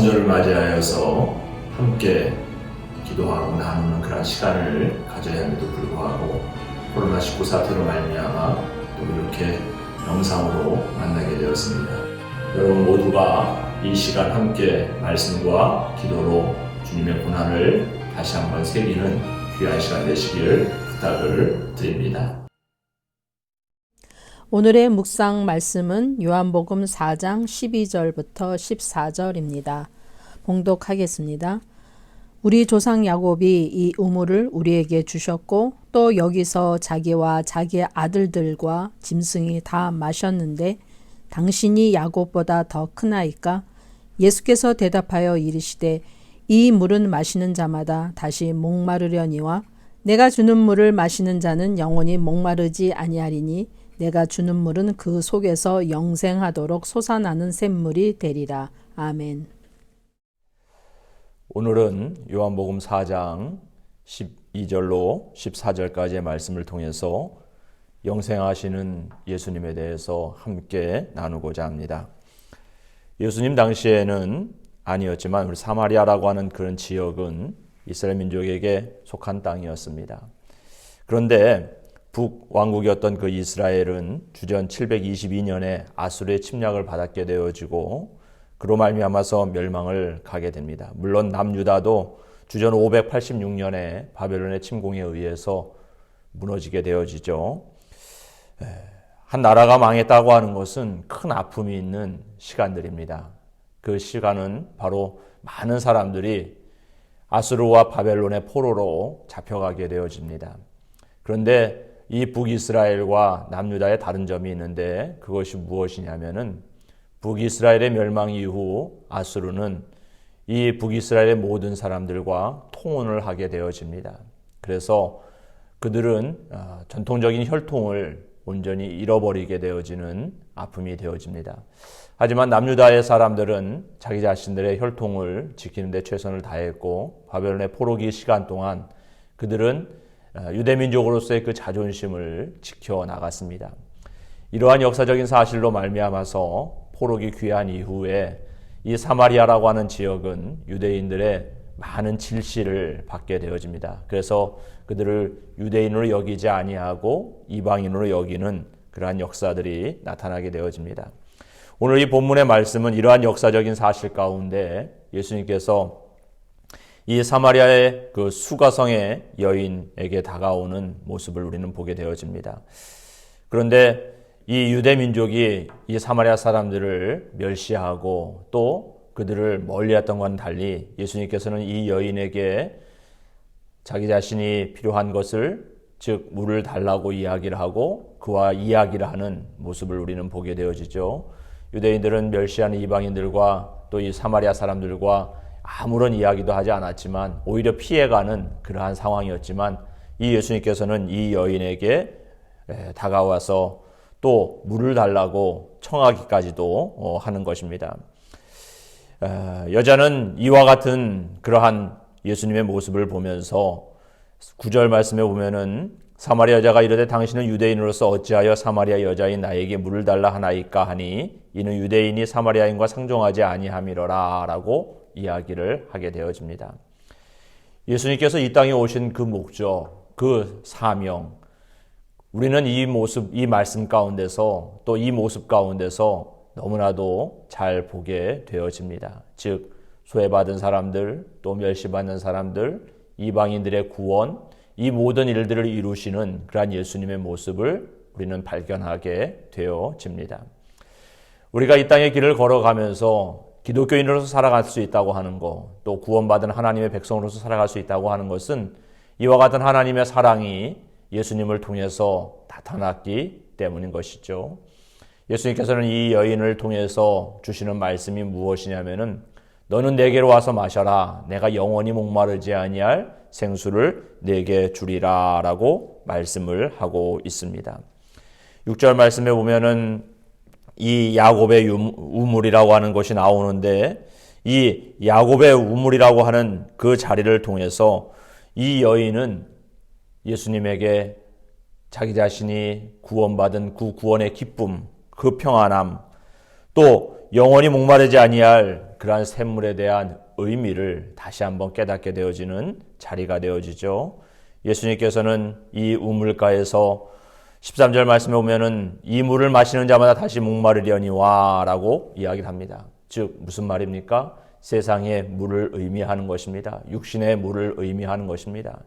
성전을 맞이하여서 함께 기도하고 나누는 그런 시간을 가져야 함에도 불구하고 코로나19 사태로 말미암아 또 이렇게 영상으로 만나게 되었습니다. 여러분 모두가 이 시간 함께 말씀과 기도로 주님의 고난을 다시 한번 새기는 귀한 시간 되시길 부탁을 드립니다. 오늘의 묵상 말씀은 요한복음 4장 12절부터 14절입니다. 봉독하겠습니다. 우리 조상 야곱이 이 우물을 우리에게 주셨고 또 여기서 자기와 자기의 아들들과 짐승이 다 마셨는데 당신이 야곱보다 더 크나이까? 예수께서 대답하여 이르시되 이 물은 마시는 자마다 다시 목마르려니와 내가 주는 물을 마시는 자는 영원히 목마르지 아니하리니 내가 주는 물은 그 속에서 영생하도록 솟아나는 샘물이 되리라. 아멘. 오늘은 요한복음 4장 12절로 14절까지의 말씀을 통해서 영생하시는 예수님에 대해서 함께 나누고자 합니다. 예수님 당시에는 아니었지만 우리 사마리아라고 하는 그런 지역은 이스라엘 민족에게 속한 땅이었습니다. 그런데 북왕국이었던 그 이스라엘은 주전 722년에 아수르의 침략을 받게 되어지고 그로 말미암아서 멸망을 가게 됩니다. 물론 남유다도 주전 586년에 바벨론의 침공에 의해서 무너지게 되어지죠. 한 나라가 망했다고 하는 것은 큰 아픔이 있는 시간들입니다. 그 시간은 바로 많은 사람들이 아수르와 바벨론의 포로로 잡혀가게 되어집니다. 그런데 이 북이스라엘과 남유다의 다른 점이 있는데 그것이 무엇이냐면은 북이스라엘의 멸망 이후 아수르는 이 북이스라엘의 모든 사람들과 통혼을 하게 되어집니다. 그래서 그들은 전통적인 혈통을 온전히 잃어버리게 되어지는 아픔이 되어집니다. 하지만 남유다의 사람들은 자기 자신들의 혈통을 지키는 데 최선을 다했고 바벨론의 포로기 시간 동안 그들은 유대민족으로서의 그 자존심을 지켜나갔습니다. 이러한 역사적인 사실로 말미암아서 포로기 귀환 이후에 이 사마리아라고 하는 지역은 유대인들의 많은 질시를 받게 되어집니다. 그래서 그들을 유대인으로 여기지 아니하고 이방인으로 여기는 그러한 역사들이 나타나게 되어집니다. 오늘 이 본문의 말씀은 이러한 역사적인 사실 가운데 예수님께서 이 사마리아의 그 수가성의 여인에게 다가오는 모습을 우리는 보게 되어집니다. 그런데 이 유대 민족이 이 사마리아 사람들을 멸시하고 또 그들을 멀리했던 것과는 달리 예수님께서는 이 여인에게 자기 자신이 필요한 것을 즉 물을 달라고 이야기를 하고 그와 이야기를 하는 모습을 우리는 보게 되어지죠. 유대인들은 멸시하는 이방인들과 또 이 사마리아 사람들과 아무런 이야기도 하지 않았지만 오히려 피해가는 그러한 상황이었지만 이 예수님께서는 이 여인에게 다가와서 또 물을 달라고 청하기까지도 하는 것입니다. 여자는 이와 같은 그러한 예수님의 모습을 보면서 9절 말씀에 보면은 사마리아 여자가 이르되 당신은 유대인으로서 어찌하여 사마리아 여자인 나에게 물을 달라 하나이까 하니 이는 유대인이 사마리아인과 상종하지 아니함이로라 라고 이야기를 하게 되어집니다. 예수님께서 이 땅에 오신 그 목적, 그 사명, 우리는 이 모습, 이 말씀 가운데서 또 이 모습 가운데서 너무나도 잘 보게 되어집니다. 즉 소외받은 사람들, 또 멸시받는 사람들, 이방인들의 구원, 이 모든 일들을 이루시는 그러한 예수님의 모습을 우리는 발견하게 되어집니다. 우리가 이 땅의 길을 걸어가면서 기독교인으로서 살아갈 수 있다고 하는 것, 또 구원받은 하나님의 백성으로서 살아갈 수 있다고 하는 것은 이와 같은 하나님의 사랑이 예수님을 통해서 나타났기 때문인 것이죠. 예수님께서는 이 여인을 통해서 주시는 말씀이 무엇이냐면은 너는 내게로 와서 마셔라. 내가 영원히 목마르지 아니할 생수를 내게 주리라 라고 말씀을 하고 있습니다. 6절 말씀에 보면은 이 야곱의 우물이라고 하는 것이 나오는데 이 야곱의 우물이라고 하는 그 자리를 통해서 이 여인은 예수님에게 자기 자신이 구원받은 그 구원의 기쁨, 그 평안함, 또 영원히 목마르지 아니할 그러한 샘물에 대한 의미를 다시 한번 깨닫게 되어지는 자리가 되어지죠. 예수님께서는 이 우물가에서 13절 말씀에 보면은 이 물을 마시는 자마다 다시 목마르려니와 라고 이야기를 합니다. 즉 무슨 말입니까? 세상의 물을 의미하는 것입니다. 육신의 물을 의미하는 것입니다.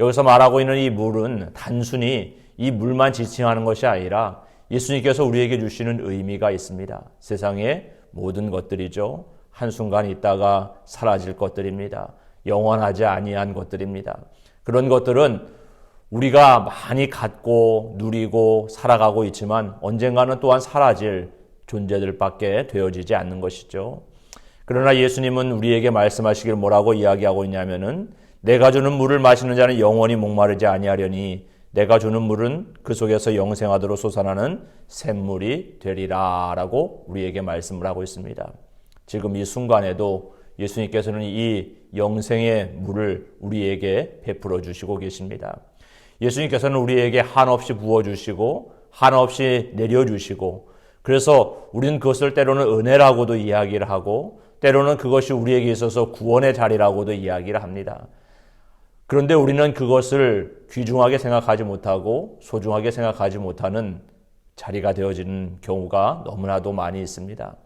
여기서 말하고 있는 이 물은 단순히 이 물만 지칭하는 것이 아니라 예수님께서 우리에게 주시는 의미가 있습니다. 세상의 모든 것들이죠. 한순간 있다가 사라질 것들입니다. 영원하지 아니한 것들입니다. 그런 것들은 우리가 많이 갖고 누리고 살아가고 있지만 언젠가는 또한 사라질 존재들밖에 되어지지 않는 것이죠. 그러나 예수님은 우리에게 말씀하시길 뭐라고 이야기하고 있냐면은 내가 주는 물을 마시는 자는 영원히 목마르지 아니하려니 내가 주는 물은 그 속에서 영생하도록 솟아나는 샘물이 되리라 라고 우리에게 말씀을 하고 있습니다. 지금 이 순간에도 예수님께서는 이 영생의 물을 우리에게 베풀어 주시고 계십니다. 예수님께서는 우리에게 한없이 부어주시고 한없이 내려주시고 그래서 우리는 그것을 때로는 은혜라고도 이야기를 하고 때로는 그것이 우리에게 있어서 구원의 자리라고도 이야기를 합니다. 그런데 우리는 그것을 귀중하게 생각하지 못하고 소중하게 생각하지 못하는 자리가 되어지는 경우가 너무나도 많이 있습니다.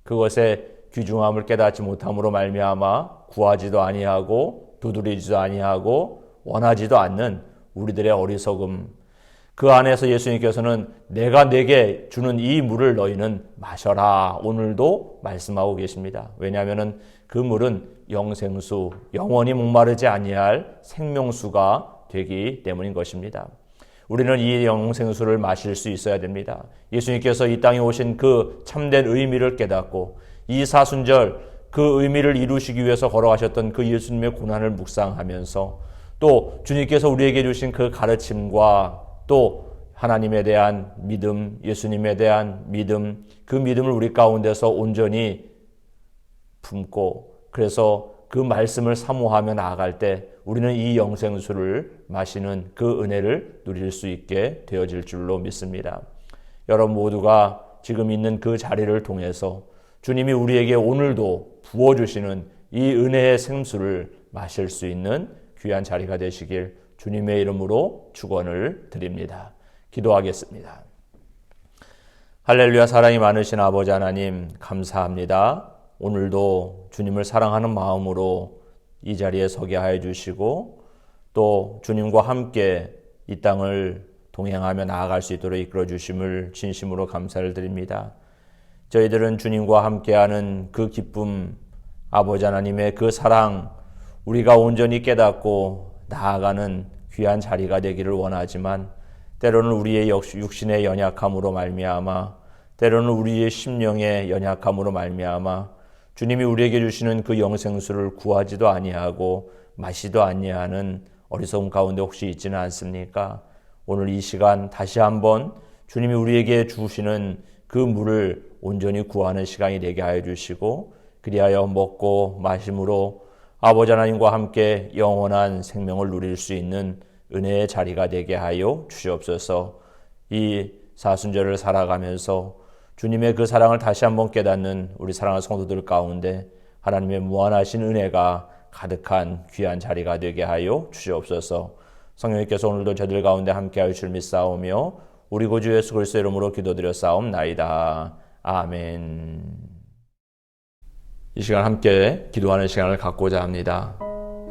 그것의 귀중함을 깨닫지 못함으로 말미암아 구하지도 아니하고 두드리지도 아니하고 원하지도 않는 우리들의 어리석음, 그 안에서 예수님께서는 내가 내게 주는 이 물을 너희는 마셔라 오늘도 말씀하고 계십니다. 왜냐하면 그 물은 영생수, 영원히 목마르지 아니할 생명수가 되기 때문인 것입니다. 우리는 이 영생수를 마실 수 있어야 됩니다. 예수님께서 이 땅에 오신 그 참된 의미를 깨닫고 이 사순절 그 의미를 이루시기 위해서 걸어가셨던 그 예수님의 고난을 묵상하면서 또 주님께서 우리에게 주신 그 가르침과 또 하나님에 대한 믿음, 예수님에 대한 믿음, 그 믿음을 우리 가운데서 온전히 품고 그래서 그 말씀을 사모하며 나아갈 때 우리는 이 영생수를 마시는 그 은혜를 누릴 수 있게 되어질 줄로 믿습니다. 여러분 모두가 지금 있는 그 자리를 통해서 주님이 우리에게 오늘도 부어주시는 이 은혜의 생수를 마실 수 있는 귀한 자리가 되시길 주님의 이름으로 축원을 드립니다. 기도하겠습니다. 할렐루야. 사랑이 많으신 아버지 하나님 감사합니다. 오늘도 주님을 사랑하는 마음으로 이 자리에 서게 하여 주시고 또 주님과 함께 이 땅을 동행하며 나아갈 수 있도록 이끌어 주심을 진심으로 감사를 드립니다. 저희들은 주님과 함께하는 그 기쁨, 아버지 하나님의 그 사랑 우리가 온전히 깨닫고 나아가는 귀한 자리가 되기를 원하지만 때로는 우리의 육신의 연약함으로 말미암아 때로는 우리의 심령의 연약함으로 말미암아 주님이 우리에게 주시는 그 영생수를 구하지도 아니하고 마시도 아니하는 어리석음 가운데 혹시 있지는 않습니까? 오늘 이 시간 다시 한번 주님이 우리에게 주시는 그 물을 온전히 구하는 시간이 되게 하여 주시고 그리하여 먹고 마심으로 아버지 하나님과 함께 영원한 생명을 누릴 수 있는 은혜의 자리가 되게 하여 주시옵소서. 이 사순절을 살아가면서 주님의 그 사랑을 다시 한번 깨닫는 우리 사랑하는 성도들 가운데 하나님의 무한하신 은혜가 가득한 귀한 자리가 되게 하여 주시옵소서. 성령님께서 오늘도 저들 가운데 함께하여 주실 믿사오며 우리 구주 예수 그리스도의 이름으로 기도드려 싸움나이다. 아멘. 이 시간 함께 기도하는 시간을 갖고자 합니다.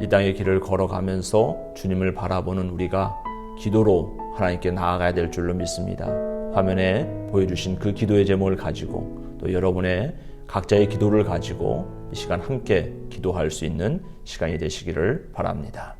이 땅의 길을 걸어가면서 주님을 바라보는 우리가 기도로 하나님께 나아가야 될 줄로 믿습니다. 화면에 보여주신 그 기도의 제목을 가지고 또 여러분의 각자의 기도를 가지고 이 시간 함께 기도할 수 있는 시간이 되시기를 바랍니다.